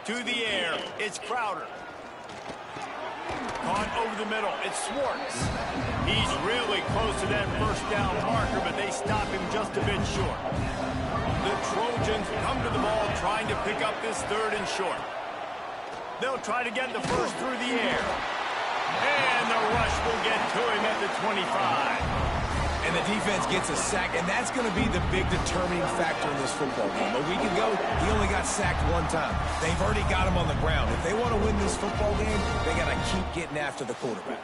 To the air, it's Crowder. Caught over the middle, it's Schwartz. He's really close to that first down marker, but they stop him just a bit short. The Trojans come to the ball trying to pick up this 3rd and short. They'll try to get the first through the air. And the rush will get to him at the 25. And the defense gets a sack, and that's going to be the big determining factor in this football game. A week ago, he only got sacked 1 time. They've already got him on the ground. If they want to win this football game, they got to keep getting after the quarterback.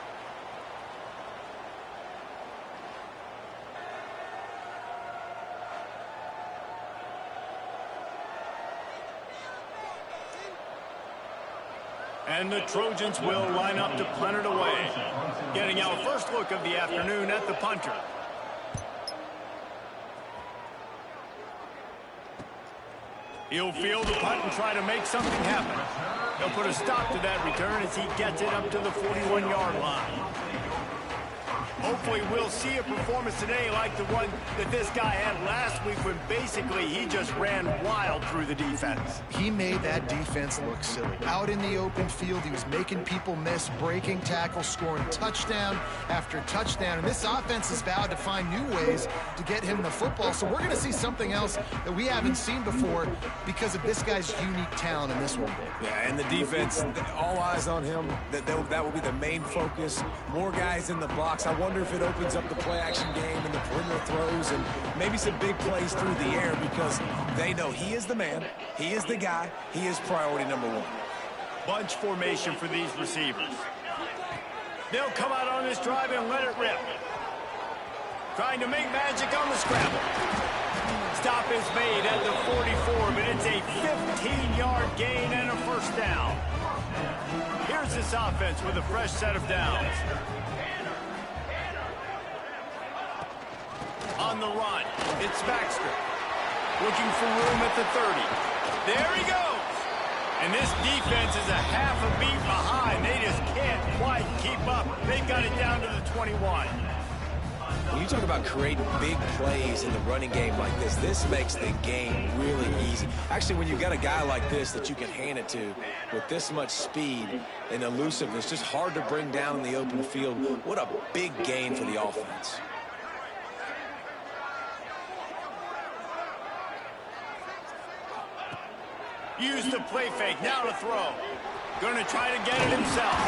And the Trojans will line up to punt it away. Getting our first look of the afternoon at the punter. He'll field the punt and try to make something happen. He'll put a stop to that return as he gets it up to the 41-yard line. Hopefully we'll see a performance today like the one that this guy had last week when basically he just ran wild through the defense. He made that defense look silly. Out in the open field, he was making people miss, breaking tackles, scoring touchdown after touchdown. And this offense has vowed to find new ways to get him the football. So we're going to see something else that we haven't seen before because of this guy's unique talent in this one. Yeah, and the defense, all eyes on him. That will be the main focus. More guys in the box. I wonder if it opens up the play-action game and the perimeter throws and maybe some big plays through the air because they know he is the man, he is the guy, he is priority number 1. Bunch formation for these receivers. They'll come out on this drive and let it rip. Trying to make magic on the scramble. Stop is made at the 44, but it's a 15-yard gain and a first down. Here's this offense with a fresh set of downs. On the run, it's Baxter. Looking for room at the 30. There he goes. And this defense is a half a beat behind. They just can't quite keep up. They've got it down to the 21. When you talk about creating big plays in the running game like this makes the game really easy. Actually, when you've got a guy like this that you can hand it to with this much speed and elusiveness, just hard to bring down in the open field. What a big gain for the offense. Use the play fake, now to throw. Going to try to get it himself.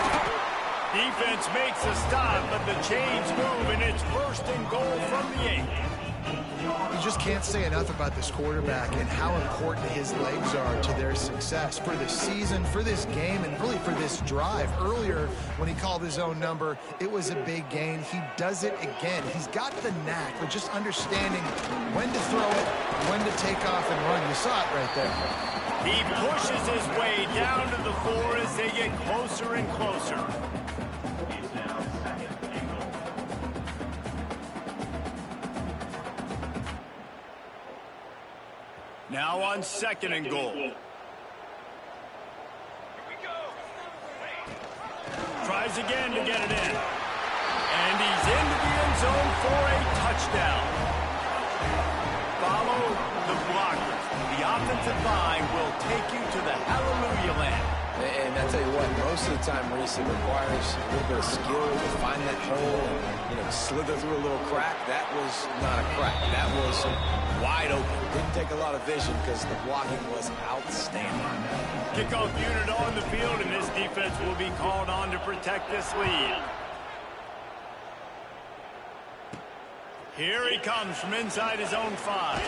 Defense makes a stop, but the chains move, and it's 1st and goal from the 8. You just can't say enough about this quarterback and how important his legs are to their success for this season, for this game, and really for this drive. Earlier, when he called his own number, it was a big gain. He does it again. He's got the knack for just understanding when to throw it, when to take off and run. You saw it right there. He pushes his way down to the 4 as they get closer and closer. Now on 2nd and goal. Tries again to get it in. And he's into the end zone for a touchdown. Follow the blockers. The offensive line will take you to the hallelujah land. And I tell you what, most of the time, Reese, it requires a little bit of skill to find that hole and, slither through a little crack. That was not a crack. That was wide open. Didn't take a lot of vision because the blocking was outstanding. Kickoff unit on the field, and this defense will be called on to protect this lead. Here he comes from inside his own 5.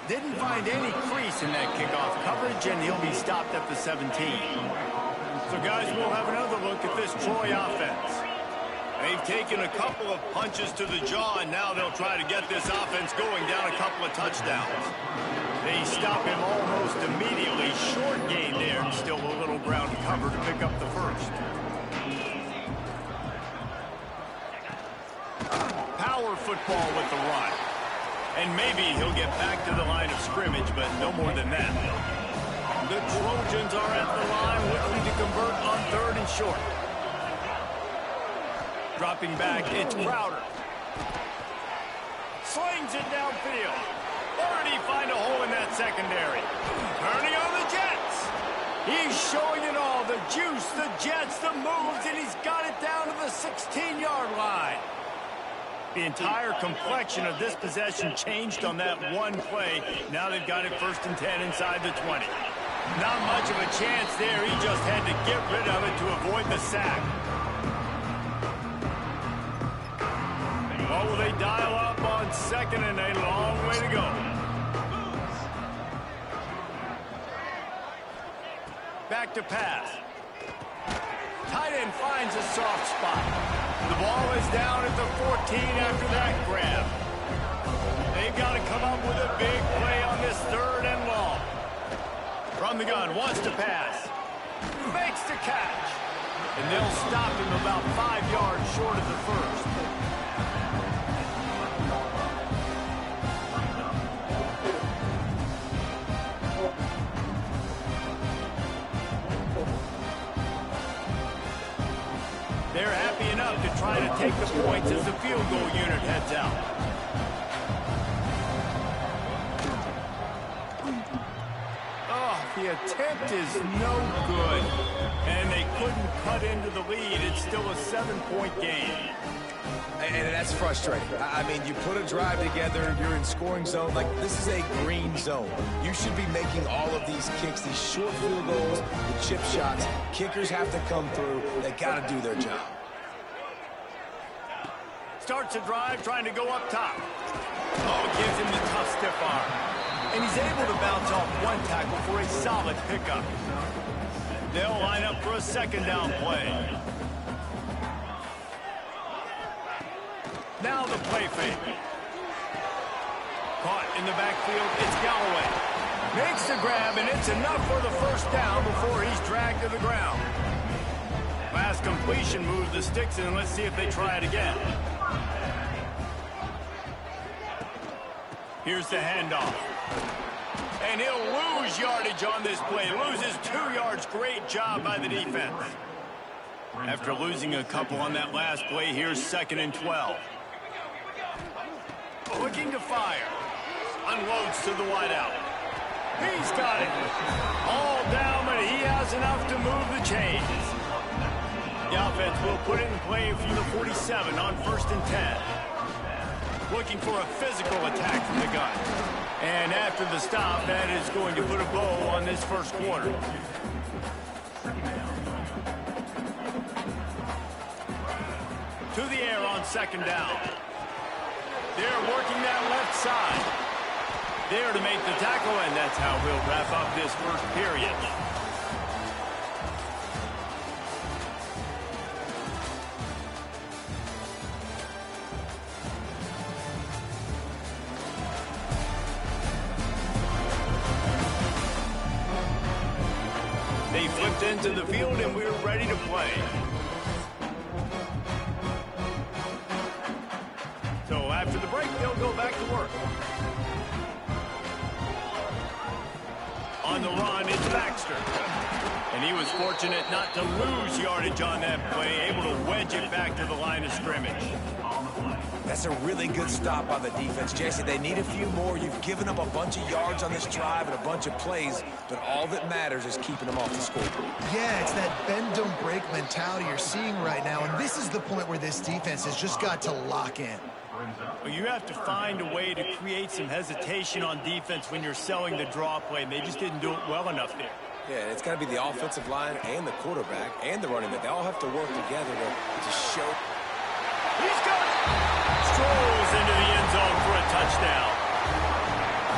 Didn't find any crease in that kickoff coverage, and he'll be stopped at the 17. So, guys, we'll have another look at this Troy offense. They've taken a couple of punches to the jaw, and now they'll try to get this offense going down a couple of touchdowns. They stop him almost immediately. Short gain there, and still a little ground to cover to pick up the first. Power football with the run. And maybe he'll get back to the line of scrimmage, but no more than that. The Trojans are at the line looking to convert on 3rd and short. Dropping back, it's Crowder. Slings it downfield. Or did he find a hole in that secondary? Turning on the jet. He's showing it all, the juice, the jets, the moves, and he's got it down to the 16-yard line. The entire complexion of this possession changed on that one play. Now they've got it 1st and 10 inside the 20. Not much of a chance there. He just had to get rid of it to avoid the sack. Oh, they dial up on 2nd and a long way to go. Back to pass. Tight end finds a soft spot. The ball is down at the 14 after that grab. They've got to come up with a big play on this 3rd and long. From the gun, wants to pass. Makes the catch. And they'll stop him about 5 yards short of the 1st. They're happy enough to try to take the points as the field goal unit heads out. Oh, the attempt is no good. And they couldn't cut into the lead. It's still a 7-point game. And that's frustrating. I mean, you put a drive together, you're in scoring zone. Like, this is a green zone. You should be making all of these kicks, these short field goals, the chip shots. Kickers have to come through. They got to do their job. Starts a drive trying to go up top. Oh, gives him the tough stiff arm. And he's able to bounce off one tackle for a solid pickup. They'll line up for a 2nd down play. Now the play fake. Caught in the backfield, it's Galloway. Makes the grab, and it's enough for the 1st down before he's dragged to the ground. Last completion moves the sticks in. Let's see if they try it again. Here's the handoff. And he'll lose yardage on this play. Loses 2 yards. Great job by the defense. After losing a couple on that last play, here's 2nd and 12. Looking to fire. Unloads to the wideout. He's got it. All down, but he has enough to move the chains. The offense will put it in play from the 47 on 1st and 10. Looking for a physical attack from the gun. And after the stop, that is going to put a bow on this 1st quarter. To the air on 2nd down. They're working that left side. There to make the tackle, and that's how we'll wrap up this 1st period. They flipped into the field, and we're ready to play. So after the break, they'll go back to work. On the run, it's Baxter. And he was fortunate not to lose yardage on that play, able to wedge it back to the line of scrimmage. That's a really good stop by the defense, Jesse. They need a few more. You've given up a bunch of yards on this drive and a bunch of plays, but all that matters is keeping them off the scoreboard. Yeah, it's that bend, don't break mentality you're seeing right now, and this is the point where this defense has just got to lock in. Well, you have to find a way to create some hesitation on defense when you're selling the draw play, and they just didn't do it well enough there. Yeah, it's got to be the offensive line and the quarterback and the running back. They all have to work together to show. He's got it! Strolls into the end zone for a touchdown.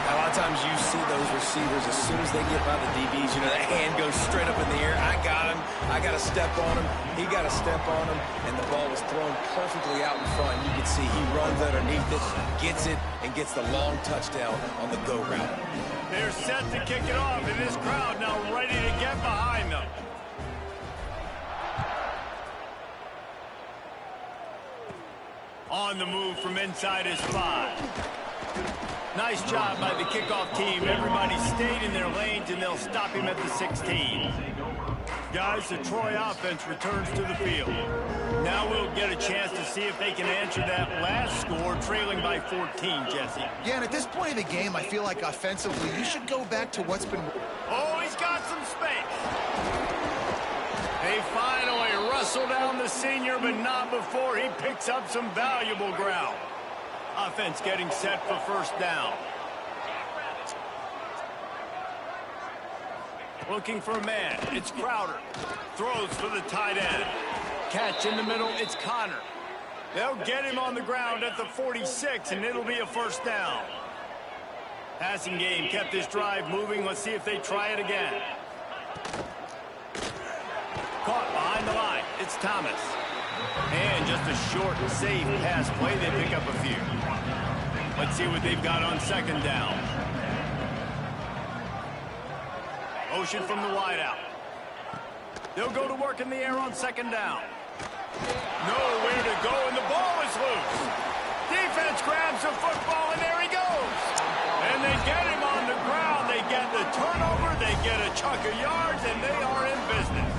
A lot of times you see those receivers, as soon as they get by the DBs, you know, that hand goes straight up in the air. I got him. I got to step on him. He got to step on him. And the ball was thrown perfectly out in front. You can see he runs underneath it, gets it, and gets the long touchdown on the go route. They're set to kick it off, and this crowd now ready to get behind them. On the move from inside his 5. Nice job by the kickoff team. Everybody stayed in their lanes, and they'll stop him at the 16. Guys, the Troy offense returns to the field. Now we'll get a chance to see if they can answer that last score, trailing by 14, Jesse. Yeah, and at this point of the game, I feel like offensively, you should go back to what's been... Oh, he's got some space. They finally wrestle down the senior, but not before he picks up some valuable ground. Offense getting set for first down. Looking for a man. It's Crowder. Throws for the tight end. Catch in the middle. It's Connor. They'll get him on the ground at the 46, and it'll be a first down. Passing game kept this drive moving. Let's see if they try it again. Caught behind the line. It's Thomas. And just a short and safe pass play. They pick up a few. Let's see what they've got on second down. Motion from the wideout. They'll go to work in the air on second down. Nowhere to go, and the ball is loose. Defense grabs the football, and there he goes. And they get him on the ground. They get the turnover. They get a chunk of yards, and they are in business.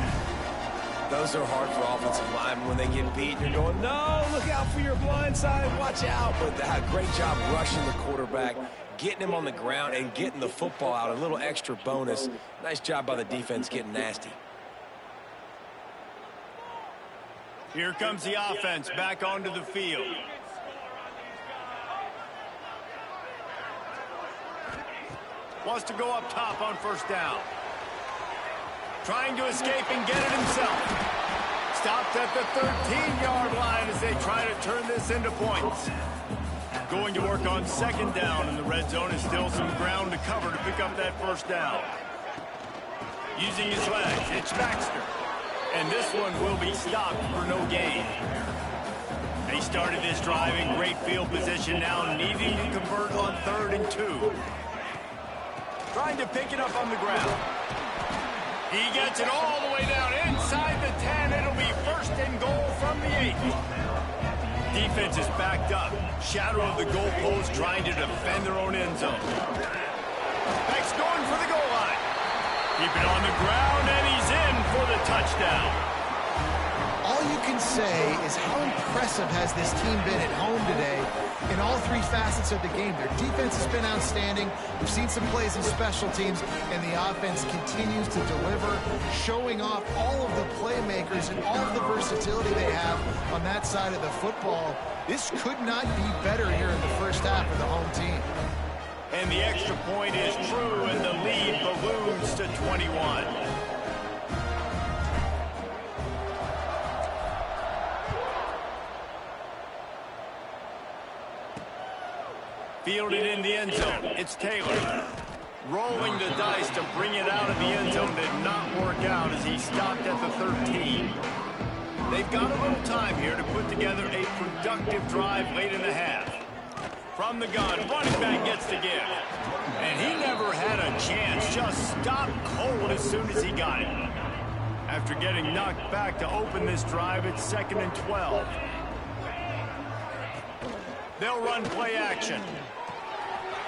Those are hard for offensive linemen when they get beat. You're going, no, look out for your blind side. Watch out. But great job rushing the quarterback, getting him on the ground, and getting the football out. A little extra bonus. Nice job by the defense getting nasty. Here comes the offense back onto the field. Wants to go up top on first down. Trying to escape and get it himself. Stopped at the 13-yard line as they try to turn this into points. Going to work on second down, and the red zone is still some ground to cover to pick up that first down. Using his legs, it's Baxter. And this one will be stopped for no gain. They started this drive in great field position, now needing to convert on 3rd and 2. Trying to pick it up on the ground. He gets it all the way down inside the 10. It'll be 1st and goal from the 8. Defense is backed up. Shadow of the goalpost trying to defend their own end zone. Beck's going for the goal line. Keep it on the ground, and he's in for the touchdown. All you can say is how impressive has this team been at home today in all 3 facets of the game. Their defense has been outstanding. We've seen some plays in special teams, and the offense continues to deliver, showing off all of the playmakers and all of the versatility they have on that side of the football. This could not be better here in the first half of the home team. And the extra point is true, and the lead balloons to 21. Fielded in the end zone. It's Taylor. Rolling the dice to bring it out of the end zone did not work out as he stopped at the 13. They've got a little time here to put together a productive drive late in the half. From the gun, running back gets the give. And he never had a chance, just stopped cold as soon as he got it. After getting knocked back to open this drive, it's 2nd and 12. They'll run play action.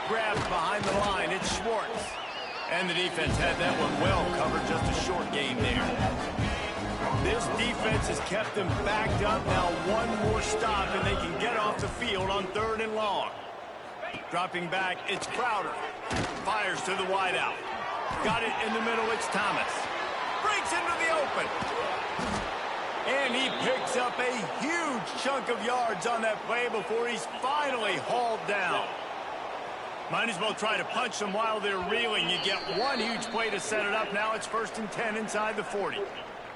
Grabbed behind the line, it's Schwartz. And the defense had that one well covered, just a short game there. This defense has kept them backed up. Now one more stop, and they can get off the field on 3rd and long. Dropping back, it's Crowder. Fires to the wideout. Got it in the middle, it's Thomas. Breaks into the open. And he picks up a huge chunk of yards on that play before he's finally hauled down. Might as well try to punch them while they're reeling. You get one huge play to set it up. Now it's 1st and 10 inside the 40.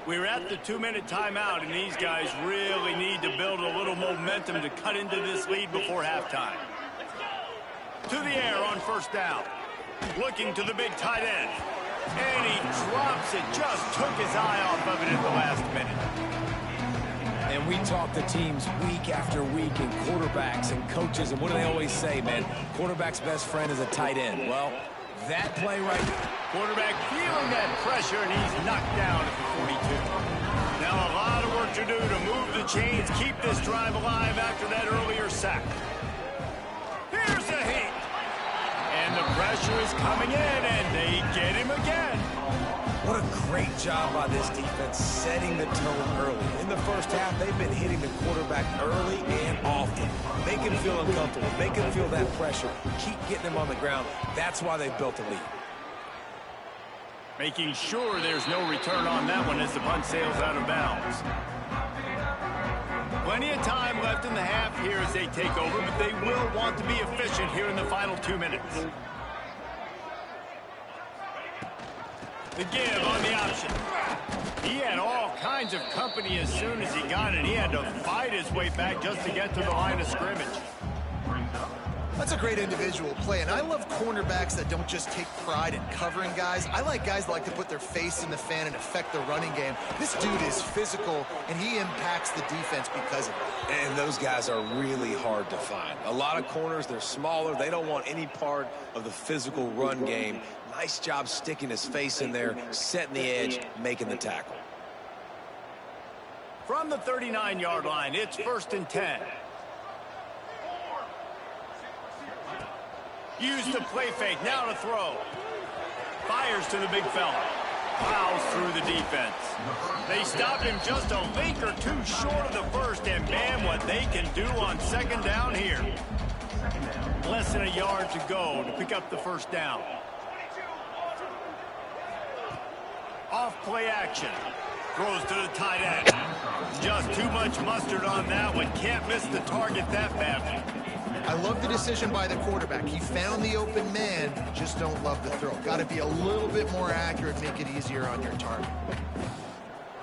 We're at the 2-minute timeout, and these guys really need to build a little momentum to cut into this lead before halftime. To the air on first down. Looking to the big tight end. And he drops it. Just took his eye off of it at the last minute. And we talk to teams week after week, and quarterbacks and coaches, and what do they always say, man? Quarterback's best friend is a tight end. Well, that play right there. Quarterback feeling that pressure, and he's knocked down at the 42. Now a lot of work to do to move the chains, keep this drive alive after that earlier sack. Here's a hit. And the pressure is coming in, and they get him again. What a great job by this defense setting the tone early. In the first half, they've been hitting the quarterback early and often. Make him feel uncomfortable. Make him feel that pressure. Keep getting him on the ground. That's why they built a lead. Making sure there's no return on that one as the punt sails out of bounds. Plenty of time left in the half here as they take over, but they will want to be efficient here in the final 2 minutes. The give on the option. He had all kinds of company as soon as he got it. He had to fight his way back just to get to the line of scrimmage. That's a great individual play, and I love cornerbacks that don't just take pride in covering guys. I like guys that like to put their face in the fan and affect the running game. This dude is physical, and he impacts the defense because of it. And those guys are really hard to find. A lot of corners, they're smaller. They don't want any part of the physical run game. Nice job sticking his face in there, setting the edge, making the tackle. From the 39-yard line, it's 1st and 10. Use the play fake, now to throw. Fires to the big fella. Plows through the defense. They stop him just a link or two short of the first, and man, what they can do on 2nd down here. Less than a yard to go to pick up the 1st down. Off play action. Throws to the tight end. Just too much mustard on that one. Can't miss the target that badly. I love the decision by the quarterback. He found the open man, just don't love the throw. Got to be a little bit more accurate, make it easier on your target.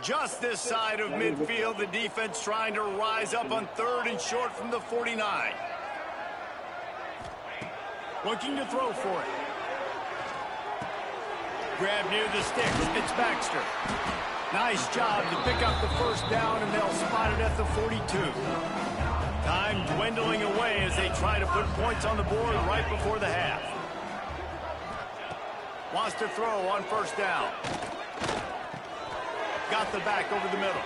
Just this side of midfield, the defense trying to rise up on 3rd and short from the 49. Looking to throw for it. Grab near the sticks. It's Baxter. Nice job to pick up the 1st down, and they'll spot it at the 42. Time dwindling away as they try to put points on the board right before the half. Wants to throw on 1st down. Got the back over the middle.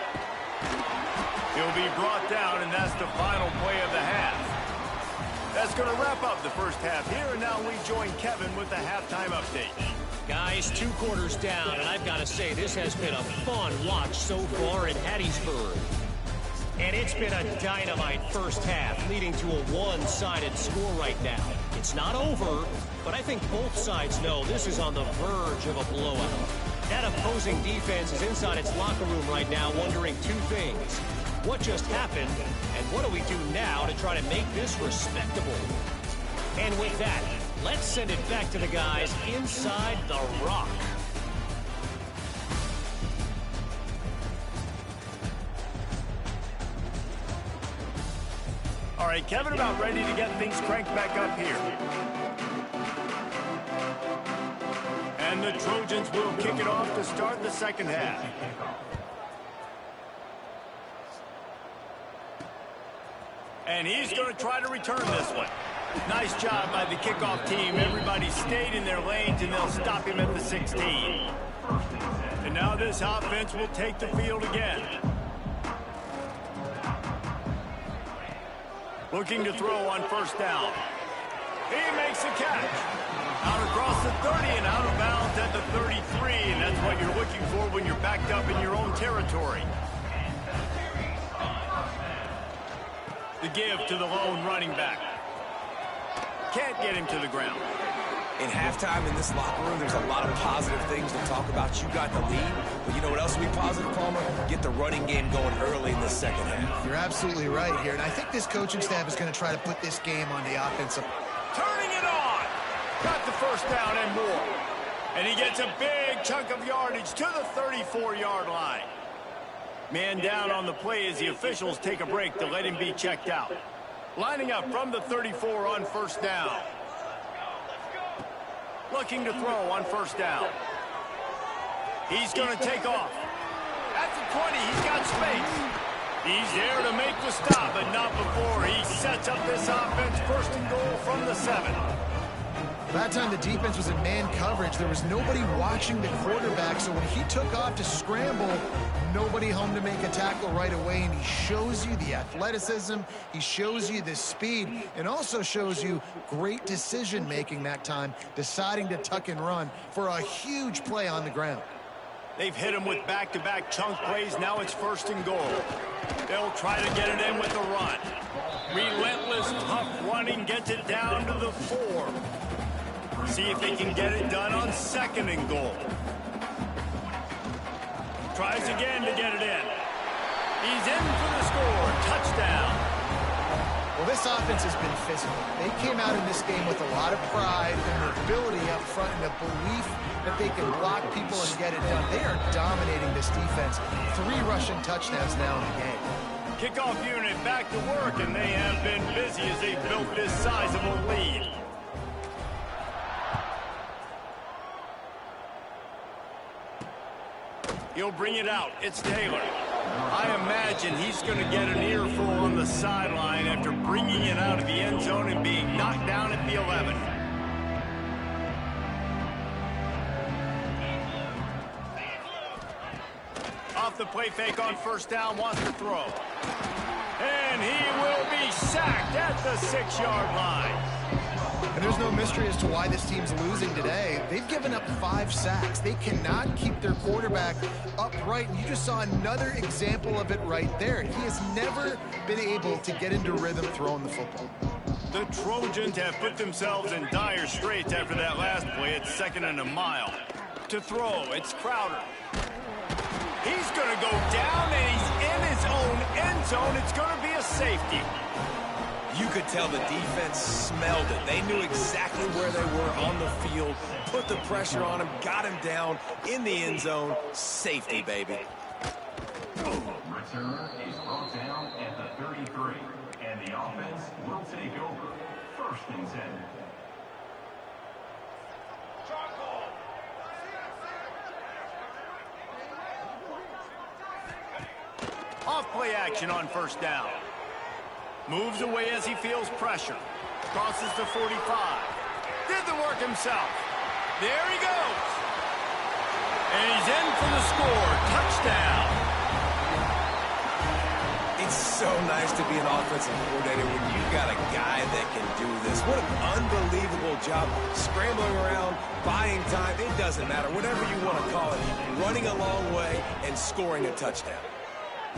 He'll be brought down, and that's the final play of the half. That's going to wrap up the 1st half here, and now we join Kevin with the halftime update. Guys, 2 quarters down, and I've got to say, this has been a fun watch so far in Hattiesburg. And it's been a dynamite 1st half, leading to a one-sided score right now. It's not over, but I think both sides know this is on the verge of a blowout. That opposing defense is inside its locker room right now wondering 2 things. What just happened, and what do we do now to try to make this respectable? And with that, let's send it back to the guys inside the Rock. All right, Kevin, about ready to get things cranked back up here. And the Trojans will kick it off to start the 2nd half. And he's going to try to return this one. Nice job by the kickoff team. Everybody stayed in their lanes, and they'll stop him at the 16. And now this offense will take the field again. Looking to throw on 1st down. He makes the catch. Out across the 30 and out of bounds at the 33. And that's what you're looking for when you're backed up in your own territory. The give to the lone running back. Can't get him to the ground. In halftime in this locker room, there's a lot of positive things to talk about. You got the lead, but you know what else will be positive, Palmer? Get the running game going early in the 2nd half. You're absolutely right here, and I think this coaching staff is going to try to put this game on the offensive. Turning it on. Got the 1st down and more. And he gets a big chunk of yardage to the 34-yard line. Man down on the play as the officials take a break to let him be checked out. Lining up from the 34 on 1st down. Looking to throw on 1st down. He's going to take off. At the 20, he's got space. He's there to make the stop, but not before he sets up this offense 1st and goal from the 7. That time the defense was in man coverage. There was nobody watching the quarterback, so when he took off to scramble, nobody home to make a tackle right away, and he shows you the athleticism, he shows you the speed, and also shows you great decision-making that time, deciding to tuck and run for a huge play on the ground. They've hit him with back-to-back chunk plays. Now it's 1st and goal. They'll try to get it in with the run. Relentless, tough running gets it down to the 4. See if they can get it done on 2nd and goal. Tries again to get it in. He's in for the score. Touchdown. Well, this offense has been physical. They came out in this game with a lot of pride and the ability up front and the belief that they can block people and get it done. They are dominating this defense. 3 rushing touchdowns now in the game. Kickoff unit back to work, and they have been busy as they built this sizable lead. He'll bring it out. It's Taylor. I imagine he's going to get an earful on the sideline after bringing it out of the end zone and being knocked down at the 11. Off the play fake on first down, wants to throw. And he will be sacked at the 6-yard line. And there's no mystery as to why this team's losing today. They've given up 5 sacks. They cannot keep their quarterback upright. And you just saw another example of it right there. He has never been able to get into rhythm throwing the football. The Trojans have put themselves in dire straits after that last play. It's 2nd and a mile. To throw, it's Crowder. He's going to go down, and he's in his own end zone. It's going to be a safety. You could tell the defense smelled it. They knew exactly where they were on the field, put the pressure on him, got him down in the end zone. Safety, baby. Return is brought down at the 33, and the offense will take over. 1st and 10. Off play action on first down. Moves away as he feels pressure. Crosses the 45. Did the work himself. There he goes. And he's in for the score. Touchdown. It's so nice to be an offensive coordinator when you've got a guy that can do this. What an unbelievable job. Scrambling around, buying time. It doesn't matter. Whatever you want to call it. Running a long way and scoring a touchdown.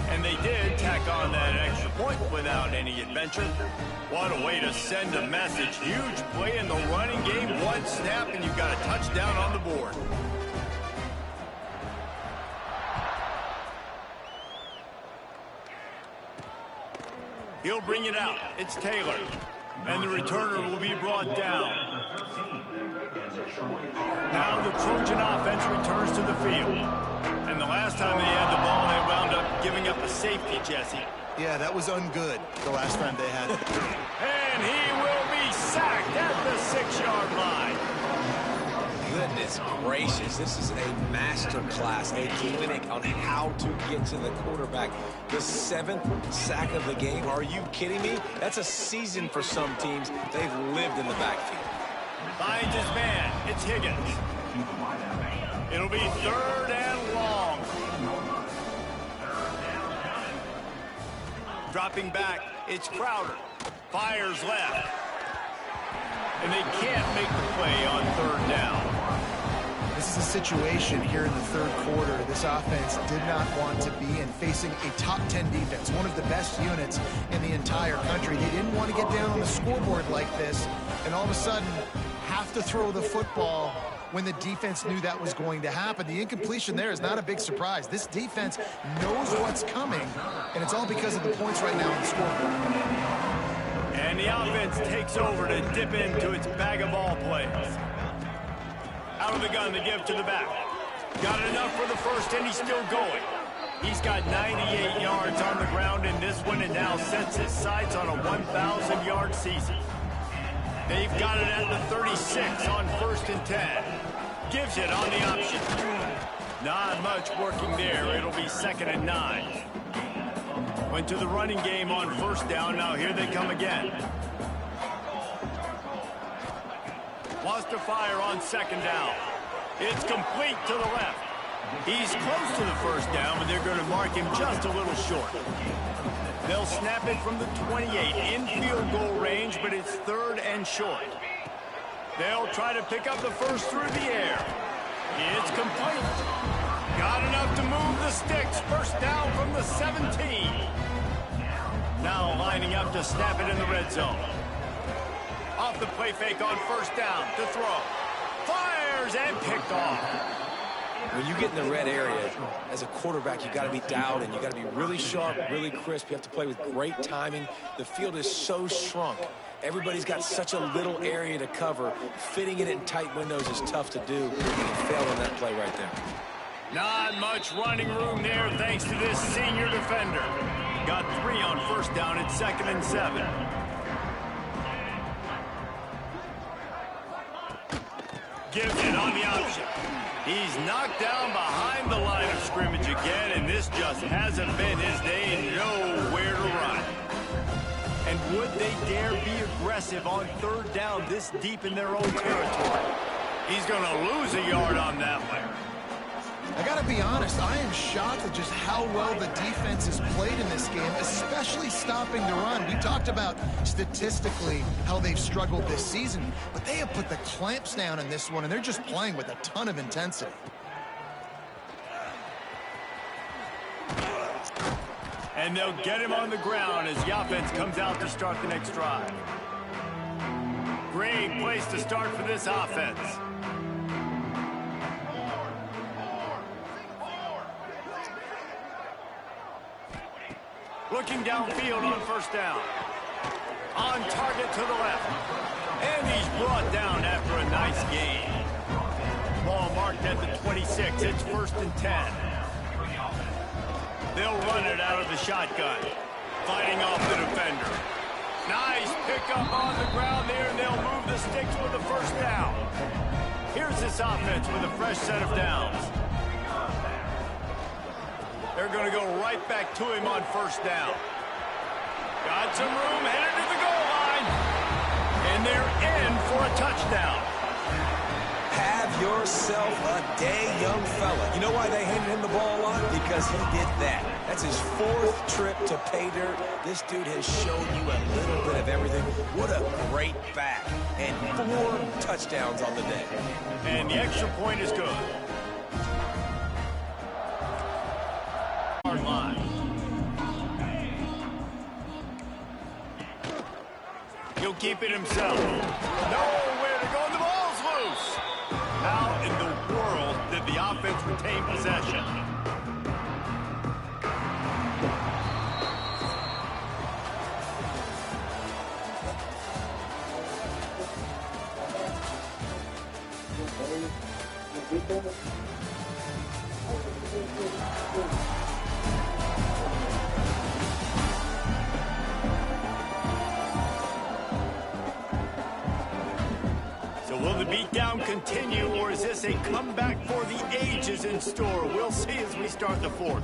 And they did tack on that extra point without any adventure. What a way to send a message. Huge play in the running game. 1 snap, and you've got a touchdown on the board. He'll bring it out. It's Taylor. And the returner will be brought down. Now the Trojan offense returns to the field. And the last time they had the ball, they wound up giving up a safety, Jesse. Yeah, that was ungood the last time they had it. And he will be sacked at the 6-yard line. Goodness gracious, this is a master class, a clinic on how to get to the quarterback. The 7th sack of the game. Are you kidding me? That's a season for some teams. They've lived in the backfield. Finds his man. It's Higgins. It'll be 3rd and long. Dropping back, it's Crowder. Fires left. And they can't make the play on 3rd down. This is a situation here in the 3rd quarter this offense did not want to be in, facing a top 10 defense, one of the best units in the entire country. They didn't want to get down on the scoreboard like this, and all of a sudden have to throw the football when the defense knew that was going to happen. The incompletion there is not a big surprise. This defense knows what's coming, and it's all because of the points right now on the scoreboard. And the offense takes over to dip into its bag of all plays. Out of the gun to give to the back. Got enough for the first, and he's still going. He's got 98 yards on the ground in this one and now sets his sights on a 1,000-yard season. They've got it at the 36 on 1st and 10. Gives it on the option. Not much working there. It'll be 2nd and 9. Went to the running game on 1st down. Now here they come again. Wants to fire on 2nd down. It's complete to the left. He's close to the 1st down, but they're going to mark him just a little short. They'll snap it from the 28 in field goal range, but it's 3rd and short. They'll try to pick up the first through the air. It's complete. Got enough to move the sticks. 1st down from the 17. Now lining up to snap it in the red zone. Off the play fake on 1st down to throw. Fires and picked off. When you get in the red area, as a quarterback, you got to be dialed in. You got to be really sharp, really crisp. You have to play with great timing. The field is so shrunk. Everybody's got such a little area to cover. Fitting it in tight windows is tough to do. And he failed on that play right there. Not much running room there thanks to this senior defender. Got 3 on first down at 2nd and 7. Gives it on the option. He's knocked down behind the line of scrimmage again, and this just hasn't been his day and nowhere to run. And would they dare be aggressive on 3rd down this deep in their own territory? He's going to lose a yard on that one. I got to be honest, I am shocked at just how well the defense has played in this game, especially stopping the run. We talked about statistically how they've struggled this season, but they have put the clamps down in this one, and they're just playing with a ton of intensity. And they'll get him on the ground as the offense comes out to start the next drive. Great place to start for this offense. Looking downfield on 1st down. On target to the left. And he's brought down after a nice gain. Ball marked at the 26. It's 1st and 10. They'll run it out of the shotgun. Fighting off the defender. Nice pickup on the ground there, and they'll move the sticks with the 1st down. Here's this offense with a fresh set of downs. They're going to go right back to him on 1st down. Got some room, headed to the goal line. And they're in for a touchdown. Have yourself a day, young fella. You know why they handed him the ball a lot? Because he did that. That's his 4th trip to pay dirt. This dude has shown you a little bit of everything. What a great back. And 4 touchdowns on the day. And the extra point is good. Line. He'll keep it himself. Nowhere to go, and the ball's loose. How in the world did the offense retain possession? Will the beatdown continue, or is this a comeback for the ages in store? We'll see as we start the 4th.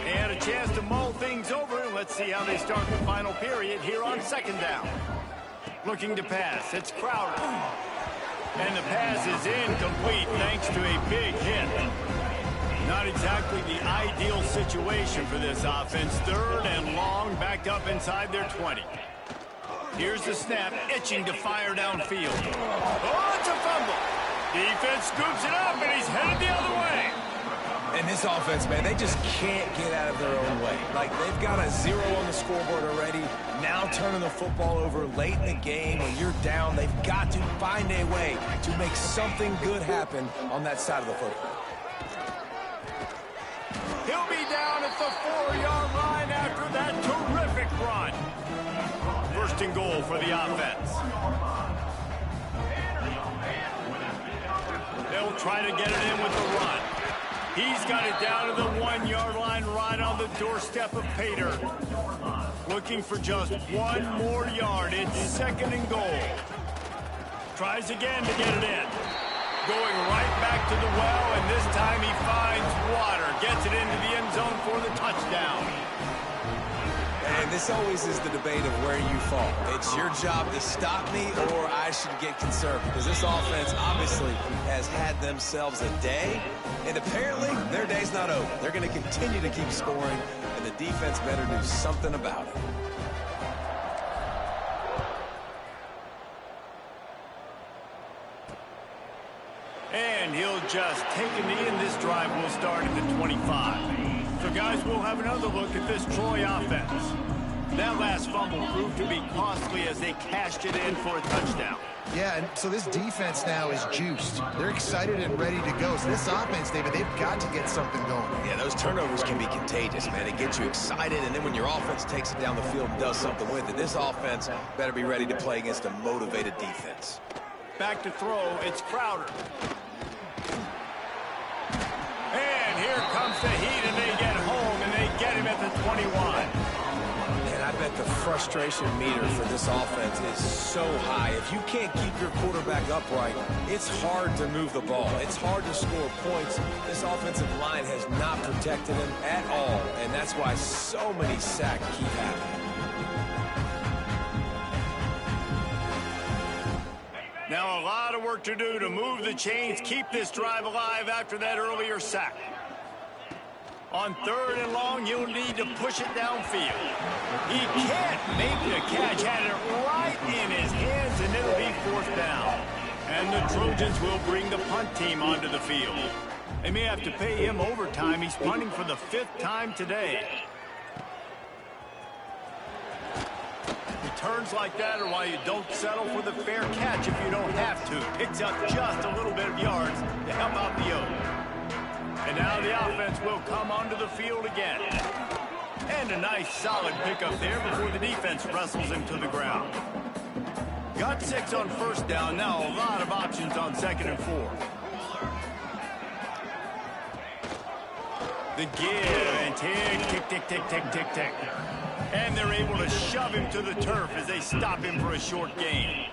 And a chance to mull things over. Let's see how they start the final period here on 2nd down. Looking to pass. It's Crowder. And the pass is incomplete thanks to a big hit. Not exactly the ideal situation for this offense. 3rd and long, backed up inside their 20. Here's the snap, itching to fire downfield. Oh, it's a fumble. Defense scoops it up, and he's headed the other way. And this offense, man, they just can't get out of their own way. Like, they've got a 0 on the scoreboard already. Now turning the football over late in the game when you're down. They've got to find a way to make something good happen on that side of the football. He'll be down at the 4-yard line after that terrific run. 1st and goal for the offense. They'll try to get it in with the run. He's got it down to the 1-yard line right on the doorstep of pay dirt. Looking for just 1 more yard. It's 2nd and goal. Tries again to get it in. Going right back to the well, and this time he finds water. Gets it into the end zone for the touchdown. And this always is the debate of where you fall. It's your job to stop me, or I should get concerned. Because this offense obviously has had themselves a day, and apparently their day's not over. They're going to continue to keep scoring, and the defense better do something about it. And he'll just take a knee, and this drive will start at the 25. So, guys, we'll have another look at this Troy offense. That last fumble proved to be costly as they cashed it in for a touchdown. Yeah, and so this defense now is juiced. They're excited and ready to go. So this offense, David, they've got to get something going. Yeah, those turnovers can be contagious, man. They get you excited, and then when your offense takes it down the field and does something with it, this offense better be ready to play against a motivated defense. Back to throw, it's Crowder. And here comes the heat, and they get home, and they get him at the 21. I bet the frustration meter for this offense is so high. If you can't keep your quarterback upright, it's hard to move the ball. It's hard to score points. This offensive line has not protected him at all, and that's why so many sacks keep happening. Now a lot of work to do to move the chains, keep this drive alive after that earlier sack. On 3rd and long, you'll need to push it downfield. He can't make the catch. Had it right in his hands, and it'll be 4th down. And the Trojans will bring the punt team onto the field. They may have to pay him overtime. He's punting for the 5th time today. Returns like that are why you don't settle for the fair catch if you don't have to. Picks up just a little bit of yards to help out the Oaks. And now the offense will come onto the field again. And a nice solid pickup there before the defense wrestles him to the ground. Got 6 on 1st down. Now a lot of options on 2nd and 4. The give and tick, tick, tick, tick, tick, tick. And they're able to shove him to the turf as they stop him for a short gain.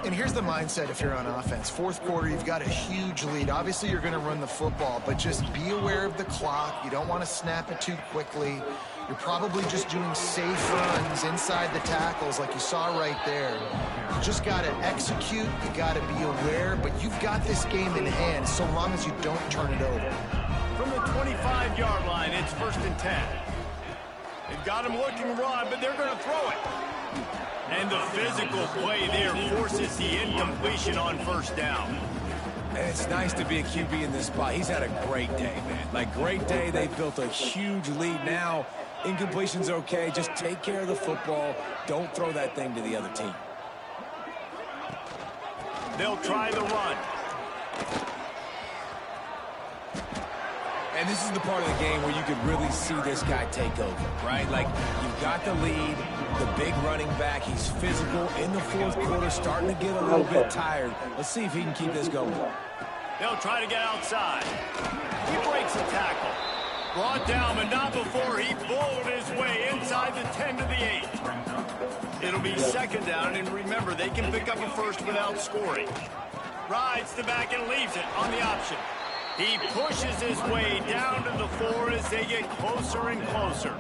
And here's the mindset if you're on offense. 4th quarter, you've got a huge lead. Obviously, you're going to run the football, but just be aware of the clock. You don't want to snap it too quickly. You're probably just doing safe runs inside the tackles like you saw right there. You just got to execute. You got to be aware, but you've got this game in hand so long as you don't turn it over. From the 25-yard line, it's 1st and 10. They've got him looking run, but they're going to throw it. And the physical play there forces the incompletion on 1st down. And it's nice to be a QB in this spot. He's had a great day, man. Like, great day. They've built a huge lead now. Incompletion's okay. Just take care of the football. Don't throw that thing to the other team. They'll try the run. And this is the part of the game where you could really see this guy take over, right? Like, you've got the lead, the big running back. He's physical in the 4th quarter, starting to get a little bit tired. Let's see if he can keep this going. They'll try to get outside. He breaks a tackle. Brought down, but not before he bowled his way inside the 10 to the 8. It'll be 2nd down, and remember, they can pick up a first without scoring. Rides the back and leaves it on the option. He pushes his way down to the 4 as they get closer and closer.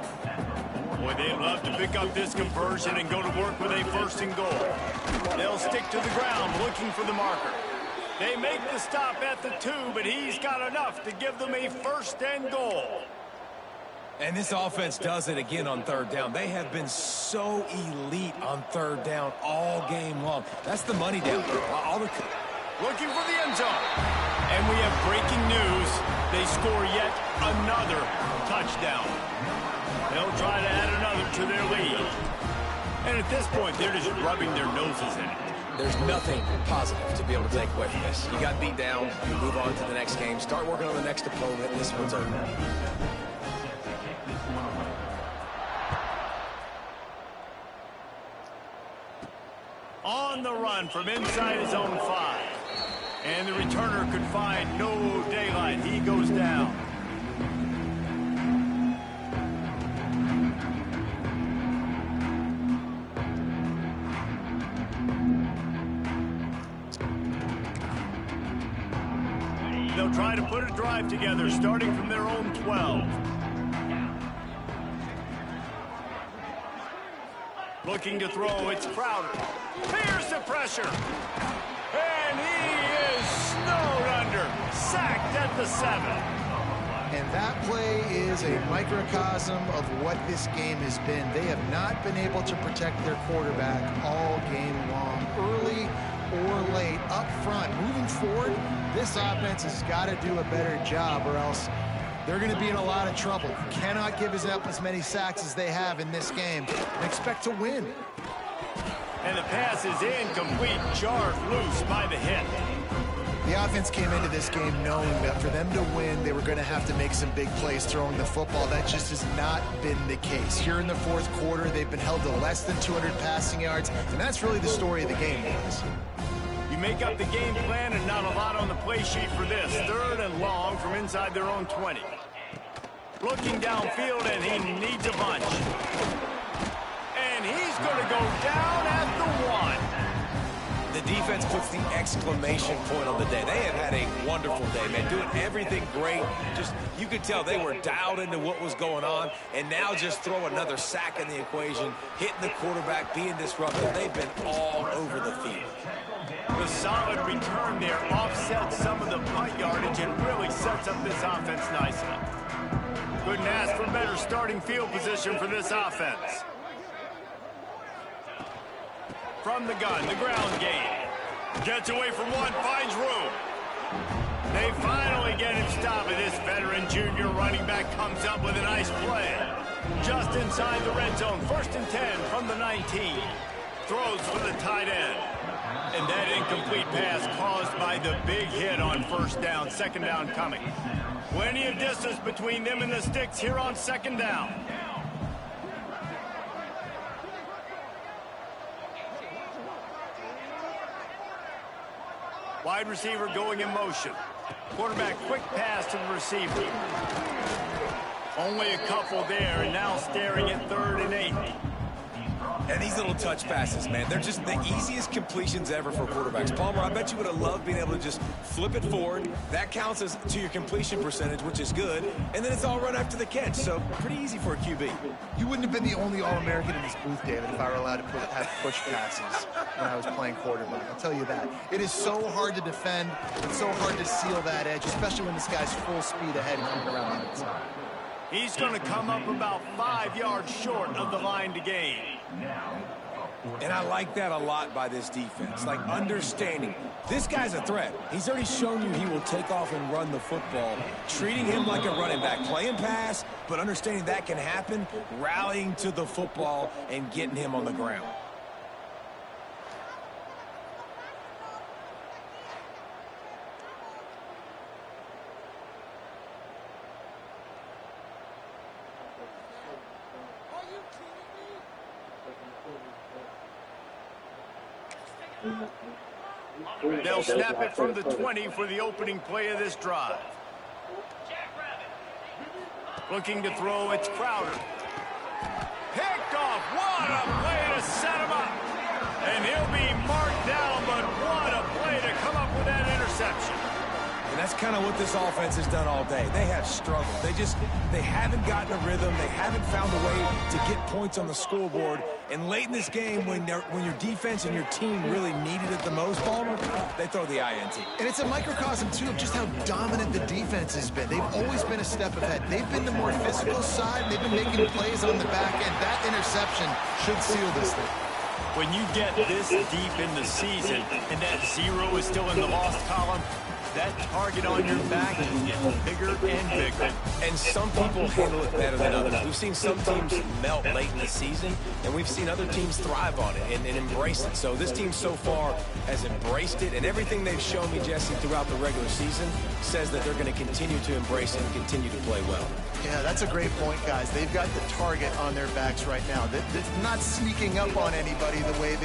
Boy, they'd love to pick up this conversion and go to work with a 1st and goal. They'll stick to the ground looking for the marker. They make the stop at the 2, but he's got enough to give them a 1st and goal. And this offense does it again on 3rd down. They have been so elite on 3rd down all game long. That's the money down. Looking for the end zone. And we have breaking news. They score yet another touchdown. They'll try to add another to their lead. And at this point, they're just rubbing their noses in it. There's nothing positive to be able to take away from this. You got beat down, you move on to the next game, start working on the next opponent, this one's over. On the run from inside his own 5. And the returner could find no daylight. He goes down. They'll try to put a drive together, starting from their own 12. Looking to throw, it's Crowder. Here's the pressure. And he is snowed under. Sacked at the 7. And that play is a microcosm of what this game has been. They have not been able to protect their quarterback all game long, early or late, up front. Moving forward, this offense has got to do a better job, or else they're going to be in a lot of trouble. Cannot give us up as many sacks as they have in this game and expect to win. And the pass is incomplete, jarred loose by the hit. The offense came into this game knowing that for them to win, they were going to have to make some big plays throwing the football. That just has not been the case. Here in the fourth quarter, they've been held to less than 200 passing yards, and that's really the story of the game, guys. You make up the game plan and not a lot on the play sheet for this. 3rd and long from inside their own 20. Looking downfield, and he needs a bunch. And he's going to go down at the 1. The defense puts the exclamation point on the day. They have had a wonderful day, man, doing everything great. Just, you could tell they were dialed into what was going on, and now just throw another sack in the equation, hitting the quarterback, being disruptive. They've been all over the field. The solid return there offsets some of the punt yardage and really sets up this offense nicely. Couldn't ask for better starting field position for this offense. From the gun, the ground game. Gets away from one, finds room. They finally get him stopped, and this veteran junior running back comes up with a nice play. Just inside the red zone, 1st and 10 from the 19. Throws for the tight end. And that incomplete pass caused by the big hit on 1st down, 2nd down coming. Plenty of distance between them and the sticks here on 2nd down. Wide receiver going in motion. Quarterback quick pass to the receiver. Only a couple there, and now staring at 3rd and 8. And these little touch passes, man, they're just the easiest completions ever for quarterbacks. Palmer, I bet you would have loved being able to just flip it forward. That counts as to your completion percentage, which is good. And then it's all run after the catch, so pretty easy for a QB. You wouldn't have been the only All-American in this booth, David, if I were allowed to have push passes when I was playing quarterback. I'll tell you that. It is so hard to defend. It's so hard to seal that edge, especially when this guy's full speed ahead and coming around the outside. He's going to come up about 5 yards short of the line to gain. And I like that a lot by this defense, like understanding this guy's a threat. He's already shown you he will take off and run the football, treating him like a running back, playing pass, but understanding that can happen, rallying to the football and getting him on the ground. They'll snap it from the 20 for the opening play of this drive. Looking to throw, it's Crowder. Picked off. What a play to set him up. And he'll be marked down, but what a play to come up with that interception. And that's kind of what this offense has done all day. They have struggled. They haven't gotten a rhythm. They haven't found a way to get points on the scoreboard. And late in this game, when your defense and your team really needed it the most, Palmer, they throw the INT. And it's a microcosm, too, of just how dominant the defense has been. They've always been a step ahead. They've been the more physical side. They've been making plays on the back end. That interception should seal this thing. When you get this deep in the season and that 0 is still in the lost column, that target on your back is getting bigger and bigger. And some people handle it better than others. We've seen some teams melt late in the season, and we've seen other teams thrive on it and embrace it. So this team so far has embraced it, and everything they've shown me, Jesse, throughout the regular season says that they're going to continue to embrace it and continue to play well. Yeah, that's a great point, guys. They've got the target on their backs right now. They're not sneaking up on anybody the way they